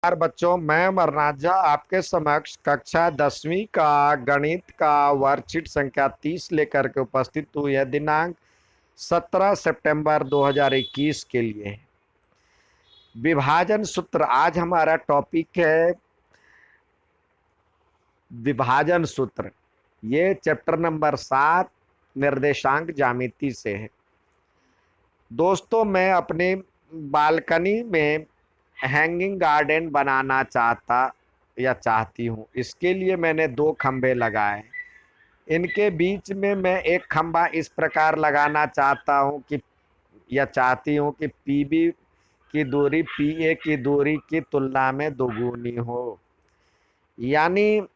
नमस्कार बच्चों, मैं अमरनाथ झा आपके समक्ष कक्षा 10वीं का गणित का वर्कशीट संख्या 30 लेकर के उपस्थित हूँ। यह दिनांक 17 सितंबर 2021 के लिए है। विभाजन सूत्र। आज हमारा टॉपिक है विभाजन सूत्र। ये चैप्टर नंबर 7 निर्देशांक ज्यामिति से है। दोस्तों, मैं अपने बालकनी में हैंगिंग गार्डन बनाना चाहती हूँ। इसके लिए मैंने 2 खंभे लगाए। इनके बीच में मैं एक खंभा इस प्रकार लगाना चाहती हूँ कि पीबी की दूरी पीए की दूरी की तुलना में दोगुनी हो। यानी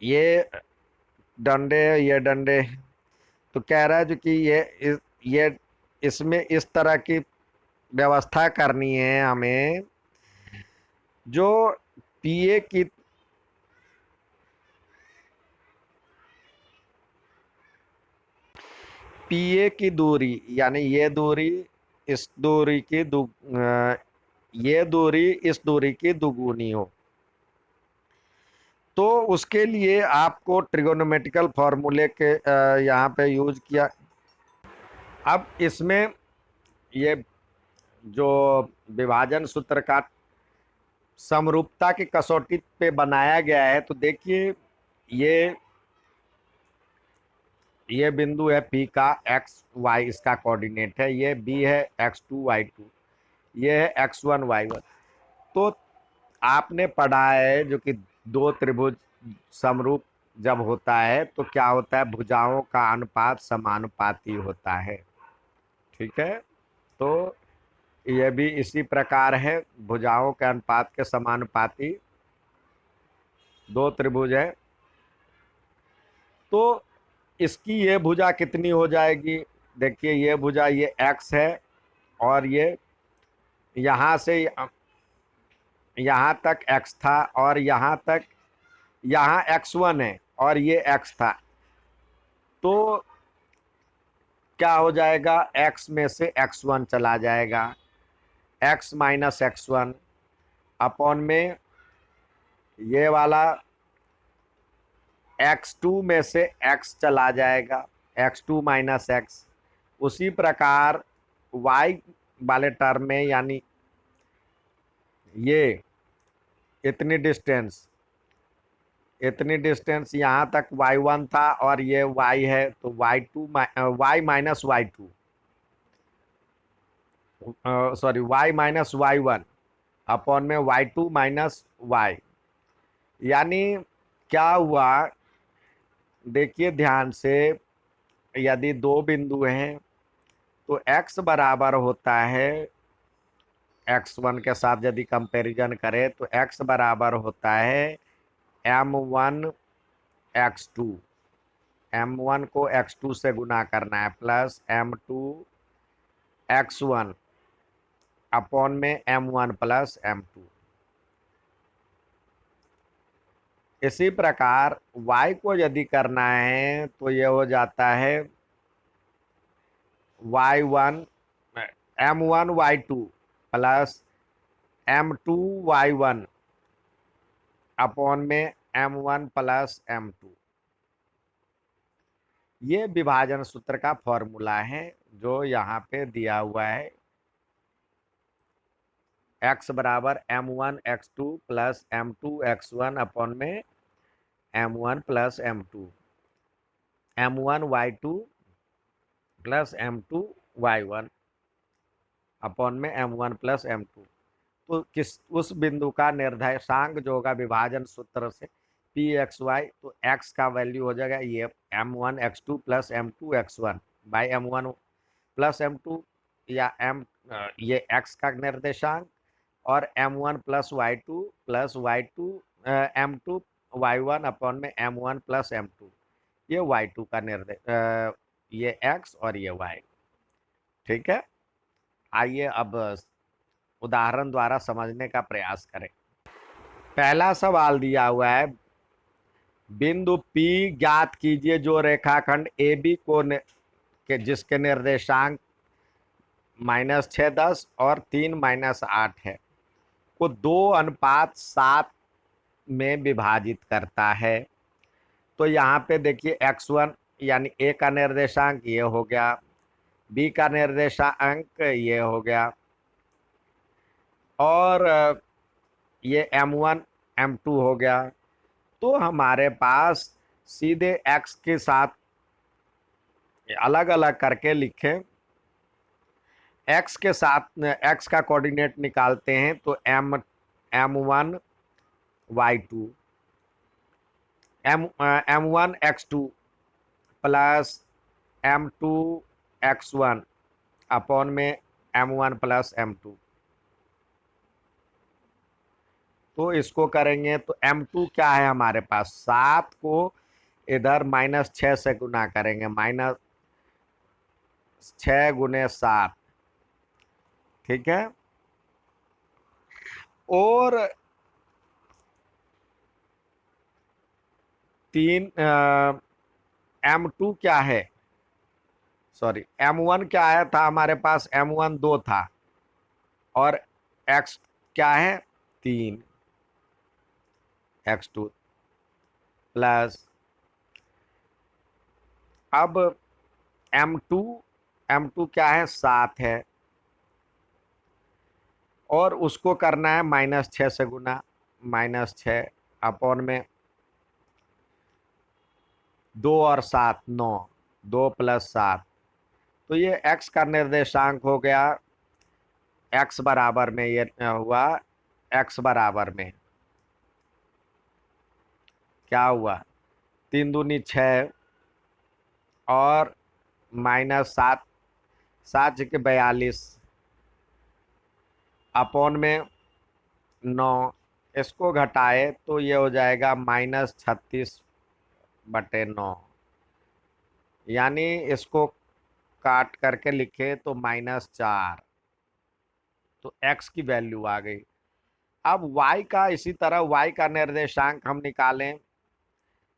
ये डंडे तो कह रहा है जो कि ये इसमें इस तरह की व्यवस्था करनी है हमें, जो पीए की पीए की दूरी, यानी ये दूरी इस दूरी की दुगुनी हो। तो उसके लिए आपको ट्रिगोनोमेट्रिकल फॉर्मूले के यहाँ पे यूज किया। अब इसमें ये जो विभाजन सूत्र का समरूपता की कसौटी पे बनाया गया है, तो देखिए ये ये बिंदु है P का एक्स वाई, इसका कोऑर्डिनेट है। ये B है x2 y2, ये है x1 y1। तो आपने पढ़ा है जो कि दो त्रिभुज समरूप जब होता है तो क्या होता है, भुजाओं का अनुपात समानुपाती होता है। ठीक है, तो यह भी इसी प्रकार है, भुजाओं के अनुपात के समानुपाती दो त्रिभुज है। तो इसकी ये भुजा कितनी हो जाएगी, देखिए ये भुजा ये x है, और ये यहाँ से यहाँ तक x था, और यहाँ x1 है और ये x था। तो क्या हो जाएगा, x में से x1 चला जाएगा, x माइनस x1 अपॉन में ये वाला x2 में से x चला जाएगा, x2 माइनस x। उसी प्रकार y वाले टर्म में, यानी ये इतनी डिस्टेंस यहाँ तक y1 था और ये y है, तो y minus y2 sorry y minus y1 upon में y2 माइनस y। यानी क्या हुआ, देखिए ध्यान से, यदि दो बिंदु हैं तो x बराबर होता है, x1 के साथ यदि कंपैरिजन करें तो x बराबर होता है m1 x2। m1 को x2 से गुना करना है, प्लस m2 x1 अपॉन में m1 प्लस m2। इसी प्रकार y को यदि करना है तो यह हो जाता है y1 m1 y2 plus m2 y1 upon में m1 प्लस m2। ये विभाजन सूत्र का फॉर्मूला है जो यहाँ पे दिया हुआ है। x बराबर m1 x2 plus m2 x1 upon में m1 plus m2, m1 y2 plus m2 y1 upon में m1 प्लस m2। तो उस बिंदु का निर्देशांक जो होगा विभाजन सूत्र से pxy, तो x का वैल्यू हो जाएगा ये m1 x2 plus m2 x1 by m1 plus m2, या ये x का निर्देशांक, और m1 plus y2 plus y2 m2 y1 upon में m1 प्लस m2, ये y2 का ये x और ये y। ठीक है, आइए अब उदाहरण द्वारा समझने का प्रयास करें। पहला सवाल दिया हुआ है, बिंदु P ज्ञात कीजिए जो रेखाखंड AB के जिसके निर्देशांक -6 10 और 3 -8 है। को 2:7 में विभाजित करता है। तो यहाँ पे देखिए x1 यानी a का निर्देशांक ये हो गया, b का निर्देशांक ये हो गया, और ये m1 m2 हो गया। तो हमारे पास सीधे x के साथ अलग अलग करके लिखें, x के साथ x का कोऑर्डिनेट निकालते हैं तो m1 y2 m1 x2 plus m2 x1 upon में m1 प्लस m2। तो इसको करेंगे तो m2 क्या है हमारे पास, 7 को इधर -6 से गुना करेंगे, -6 गुने 7, ठीक है। और 3 m2 क्या है, सॉरी m1 क्या है था हमारे पास, m1 2 था और x क्या है 3, x2 प्लस अब m2 क्या है 7 है और उसको करना है -6 से गुना, -6 अपॉन में 2 और 7 9, 2 + 7। तो ये x का निर्देशांक हो गया, x बराबर में ये हुआ, x बराबर में क्या हुआ 3 दूनी 6 और -7, 7 के 42 अपॉन में 9, इसको घटाए तो ये हो जाएगा -36/9, यानी इसको काट करके लिखे तो -4। तो x की वैल्यू आ गई। अब y का इसी तरह y का निर्देशांक हम निकालें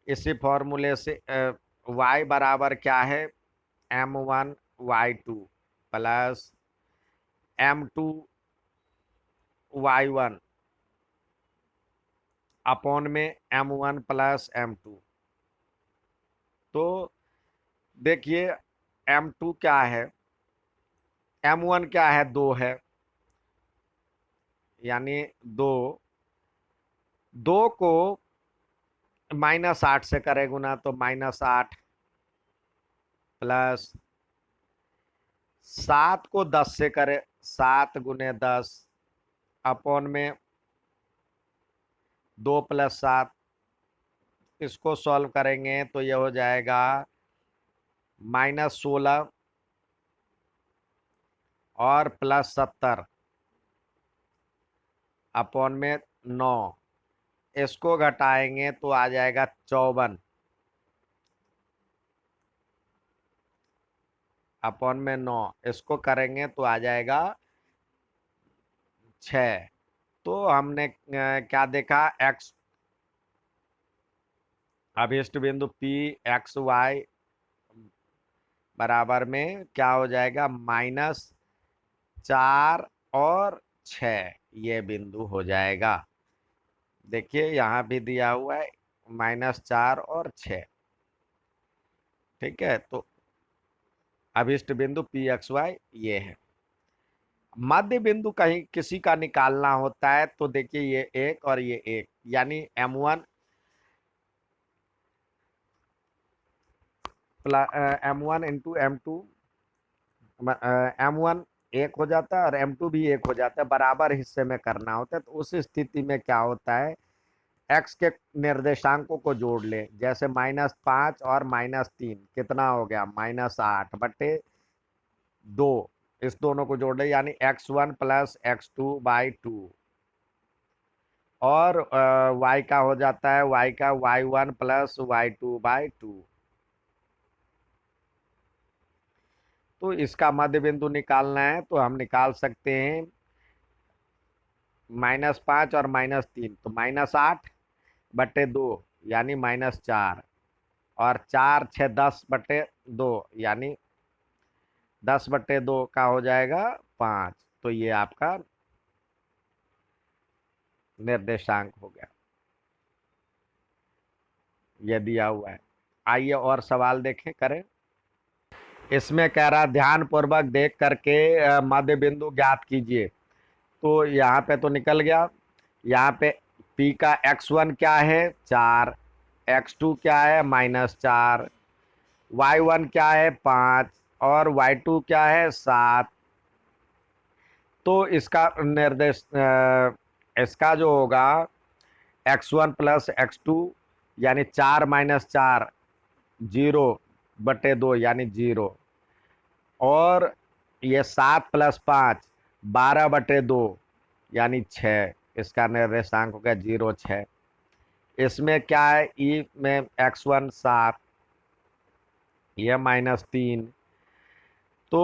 इसी फॉर्मूले से, y बराबर क्या है m1 y2 plus m2 y1 upon में m1 प्लस m2। तो देखिए m2 क्या है, m1 क्या है 2 है, यानी 2 को -8 से करे गुना तो -8 प्लस 7 को 10 से करे, 7 गुने 10 अपॉन में 2 + 7, इसको सॉल्व करेंगे तो ये हो जाएगा -16 और +70 अपॉन में 9, इसको घटाएंगे तो आ जाएगा 54 अपॉन में 9, इसको करेंगे तो आ जाएगा 6। तो हमने क्या देखा, x अभिष्ट बिंदु P x y बराबर में क्या हो जाएगा -4 और 6, ये बिंदु हो जाएगा। देखिए यहाँ भी दिया हुआ है -4 और 6, ठीक है। तो अभिष्ट बिंदु P x y ये है। मध्य बिंदु कहीं किसी का निकालना होता है तो देखिए ये एक और ये एक, यानी m1 इंटू m2, m1 एक हो जाता है और m2 भी एक हो जाता है, बराबर हिस्से में करना होता है। तो उस स्थिति में क्या होता है, x के निर्देशांकों को जोड़ ले, जैसे -5 और -3 कितना हो गया -8/2, इस दोनों को जोड़ ले यानी x1 + x2/2, और y का हो जाता है y का y1 + y2/2। तो इसका मध्य बिंदु निकालना है तो हम निकाल सकते हैं -5 और -3, तो -8/2 यानी -4, और 4 6 10/2 यानी 10/2 का हो जाएगा 5। तो ये आपका निर्देशांक हो गया, ये दिया हुआ है। आइए और सवाल देखें, करें। इसमें कह रहा ध्यान पूर्वक देख करके मध्य बिंदु ज्ञात कीजिए। तो यहाँ पे तो निकल गया। यहाँ पे P का x1 क्या है 4, x2 क्या है -4, y1 क्या है 5 और y2 क्या है 7। तो इसका निर्देश इसका जो होगा x1 प्लस x2 यानी 4 - 4 0/2 यानी 0, और ये 7 + 5 12/2 यानी 6। इसका निर्देशांक हो गया 0, 6। इसमें क्या है ई में x1 7, यह -3। तो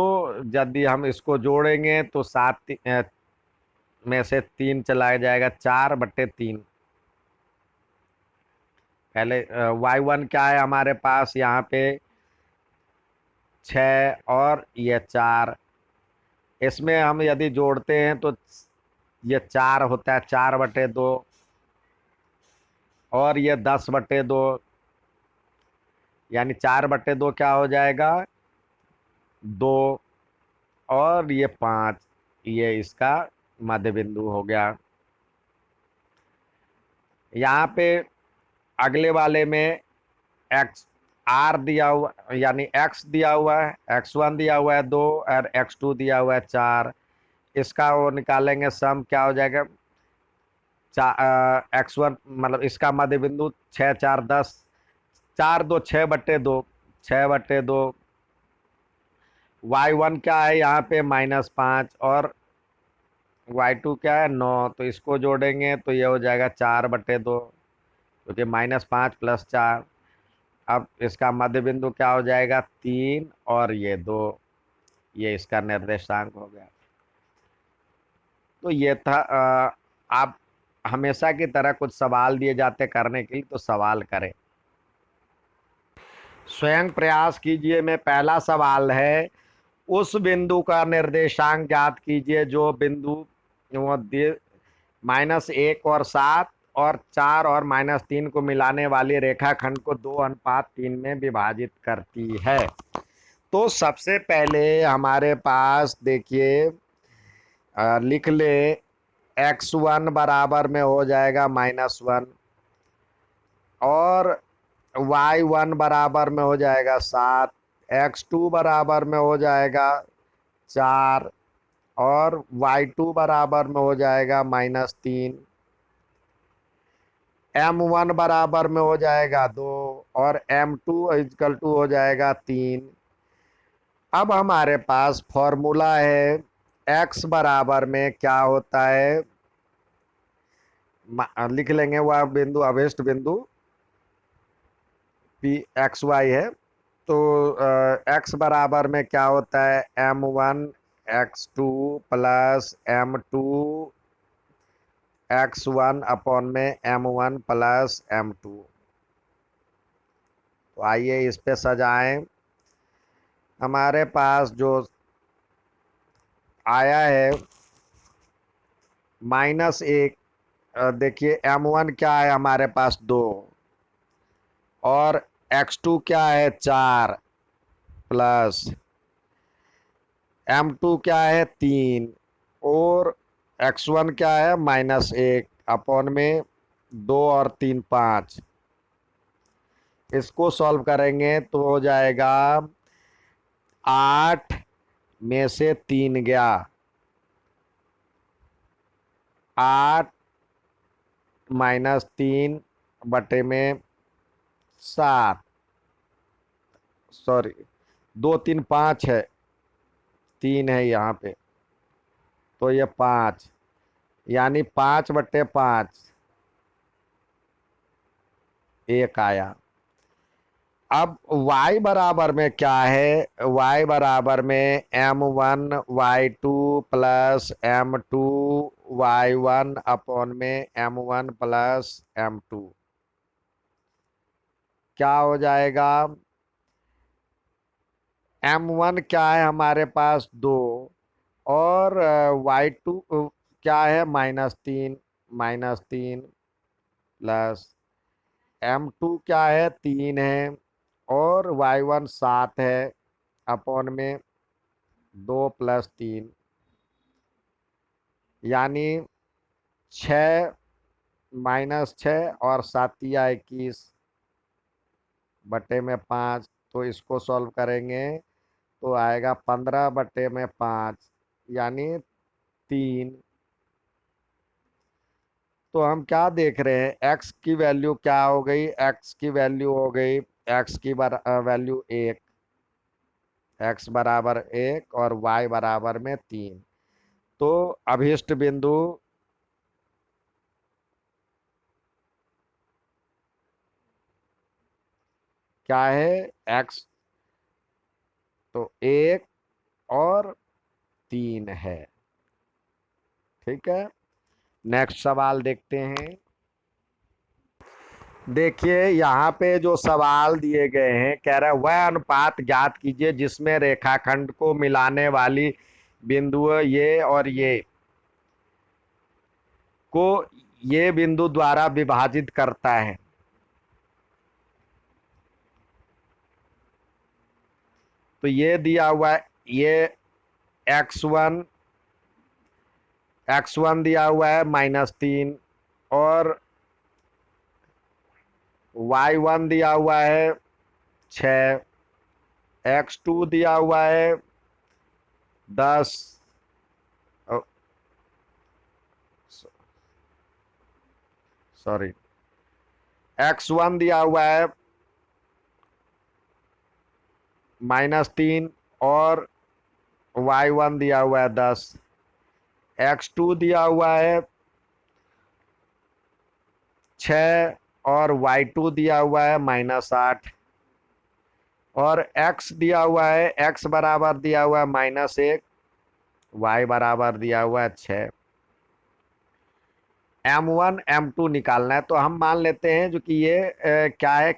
यदि हम इसको जोड़ेंगे तो 7 में से 3 चला जाएगा, 4/3। पहले y1 क्या है हमारे पास यहाँ पे 6 और ये 4। इसमें हम यदि जोड़ते हैं तो ये 4 होता है, 4/2, और ये 10/2 यानी 4/2 क्या हो जाएगा 2, और ये 5। ये इसका मध्य बिंदु हो गया। यहाँ पे अगले वाले में एक्स आर दिया हुआ यानी एक्स दिया हुआ है, x1 दिया हुआ है 2 और x2 दिया हुआ है 4। इसका वो निकालेंगे, सम क्या हो जाएगा x1 मतलब इसका मध्य बिंदु 6 4 10, 4 2 6/2, 6/2। y1 क्या है यहाँ पे -5 और y2 क्या है 9। तो इसको जोड़ेंगे तो ये हो जाएगा 4/2, क्योंकि -5 + 4। अब इसका मध्य बिंदु क्या हो जाएगा 3 और ये 2। ये इसका निर्देशांक हो गया। तो ये था। आप हमेशा की तरह कुछ सवाल दिए जाते करने के लिए, तो सवाल करें, स्वयं प्रयास कीजिए। में पहला सवाल है उस बिंदु का निर्देशांक ज्ञात कीजिए जो बिंदु वो -1 और 7 और 4 और -3 को मिलाने वाली रेखाखंड को 2:3 में विभाजित करती है। तो सबसे पहले हमारे पास देखिए, लिख ले x1 बराबर में हो जाएगा -1 और y1 बराबर में हो जाएगा 7, x2 बराबर में हो जाएगा 4 और y2 बराबर में हो जाएगा -3, m1 बराबर में हो जाएगा 2 और m2 = हो जाएगा 3। अब हमारे पास फॉर्मूला है x बराबर में क्या होता है, लिख लेंगे वह बिंदु अभिष्ट बिंदु P(x, y) है। तो x बराबर में क्या होता है m1 x2 + m2 x1 upon में m1 + m2। तो आइए इस पे सजाएं। हमारे पास जो आया है -1, देखिए m1 क्या है हमारे पास 2 और x2 क्या है 4 प्लस m2 क्या है 3 और x1 क्या है -1 अपॉन में 2 और 3 5। इसको सॉल्व करेंगे तो हो जाएगा 8 में से 3 गया 8 -3 में 7, सॉरी 2 3 5 है, 3 है यहाँ पे, तो ये 5 यानी 5/5 1 आया। अब y बराबर में क्या है, y बराबर में m1 y2 + m2 y1 upon में m1 + m2। क्या हो जाएगा m1 क्या है हमारे पास 2 और y2 क्या है -3। -3 प्लस M2 क्या है, 3 है, और y1 7 है अपॉन में 2 + 3, यानी 6 -6 और 7 × 21 बटे में 5। तो इसको सॉल्व करेंगे तो आएगा 15 बटे में 5, यानी 3। तो हम क्या देख रहे हैं, x की वैल्यू क्या हो गई, x की वैल्यू हो गई, x की वैल्यू 1, x बराबर 1 और y बराबर में 3। तो अभीष्ट बिंदु क्या है, x तो 1 और 3 है। ठीक है, नेक्स्ट सवाल देखते हैं। देखिए यहाँ पे जो सवाल दिए गए हैं, कह रहा है वह अनुपात ज्ञात कीजिए जिसमें रेखाखंड को मिलाने वाली बिंदु ये और ये को ये बिंदु द्वारा विभाजित करता है। तो ये दिया हुआ है, ये x1 दिया हुआ है -3, और y1 दिया हुआ है 6, x2 दिया हुआ है 10, सॉरी, x1 दिया हुआ है -3 और y1 दिया हुआ है 10, x2 दिया हुआ है 6 और y2 दिया हुआ है -8, और x दिया हुआ है, x बराबर दिया हुआ है -1, y बराबर दिया हुआ है 6। M1 M2 निकालना है। तो हम मान लेते हैं जो कि ये क्या है,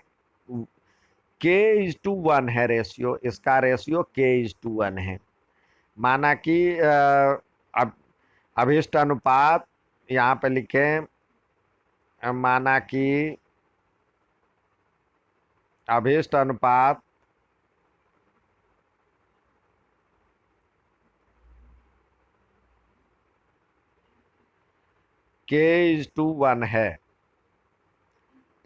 k:1 है रेशियो, इसका रेशियो k:1 है। माना कि अब अभिष्ट अनुपात यहाँ पे लिखें, माना कि अभिष्ट अनुपात k:1 है।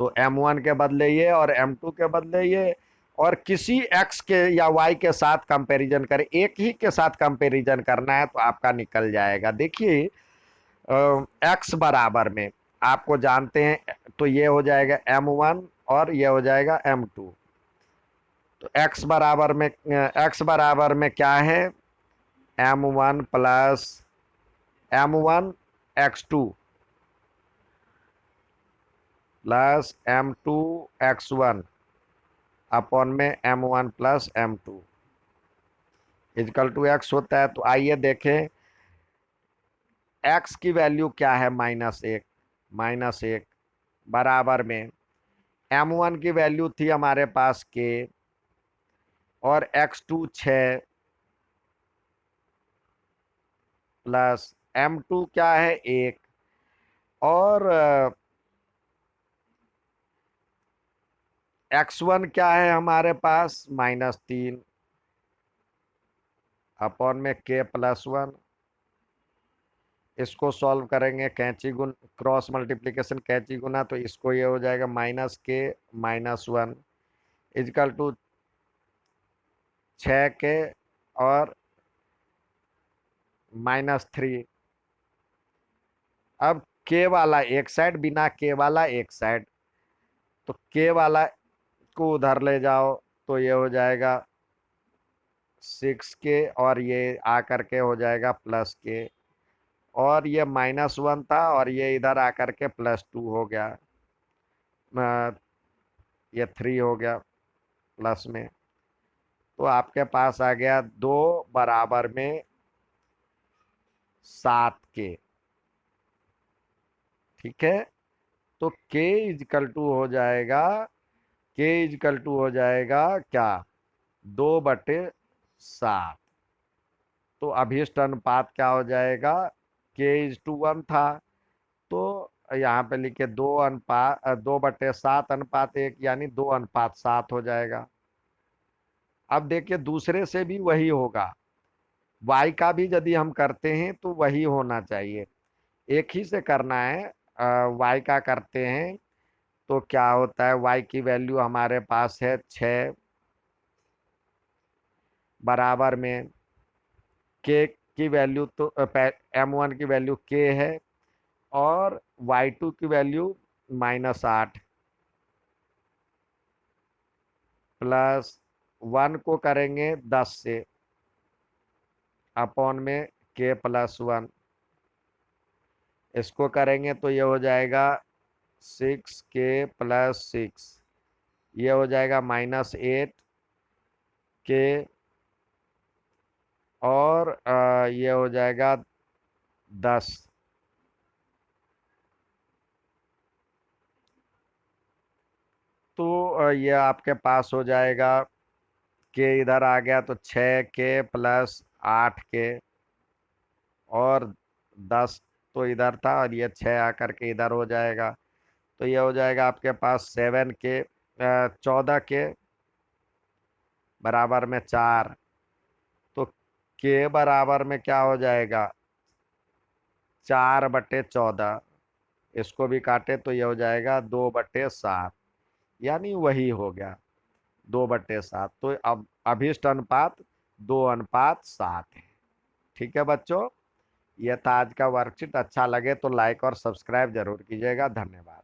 तो M1 के बदले ये और M2 के बदले ये, और किसी x के या y के साथ कंपैरिजन करें, एक ही के साथ कंपैरिजन करना है तो आपका निकल जाएगा। देखिए x बराबर में आपको जानते हैं, तो ये हो जाएगा M1 और ये हो जाएगा M2। तो x बराबर में क्या है, M1 plus M1 x2 plus M2 x1 upon में M1 plus M2 is equal to x होता है। तो आइए देखें x की वैल्यू क्या है, -1 बराबर में M1 की वैल्यू थी हमारे पास k, और x2 6 प्लस M2 क्या है 1, और x1 क्या है हमारे पास -3 अपॉन में k+1। इसको सॉल्व करेंगे कैंची गुण क्रॉस मल्टीप्लिकेशन कैंची गुना, तो इसको ये हो जाएगा -k-1 इजकल टू 6k और -3। अब k वाला एक साइड, बिना k वाला एक साइड, तो k वाला को उधर ले जाओ तो ये हो जाएगा 6k, और ये आकर के हो जाएगा +k, और ये -1 था और ये इधर आकर के +2 हो गया, ये 3 हो गया प्लस में। तो आपके पास आ गया 2 बराबर में 7k। ठीक है, तो k इजकल टू हो जाएगा, क्या, 2/7। तो अभीष्ट अनुपात क्या हो जाएगा, k:1 था, तो यहाँ पे लिखे 2/7 यानी 2:7 हो जाएगा। अब देखिए दूसरे से भी वही होगा, y का भी यदि हम करते हैं तो वही होना चाहिए, एक ही से करना है। y का करते हैं तो क्या होता है, y की वैल्यू हमारे पास है 6, बराबर में k की वैल्यू तो m1 की वैल्यू k है, और y2 की वैल्यू -8, प्लस 1 को करेंगे 10 से, अपॉन में k+1, इसको करेंगे तो ये हो जाएगा 6k+6, ये हो जाएगा -8k, और ये हो जाएगा 10। तो ये आपके पास हो जाएगा, के इधर आ गया तो 6k+8k, और 10 तो इधर था, और ये 6 आकर के इधर हो जाएगा। तो ये हो जाएगा आपके पास 14k बराबर में 4। तो k बराबर में क्या हो जाएगा, 4/14, इसको भी काटे तो ये हो जाएगा 2/7, यानी वही हो गया 2/7। तो अब अभिष्ट अनुपात 2:7 है। ठीक है बच्चों, यह था आज का वर्कशीट। अच्छा लगे तो लाइक और सब्सक्राइब जरूर कीजिएगा। धन्यवाद।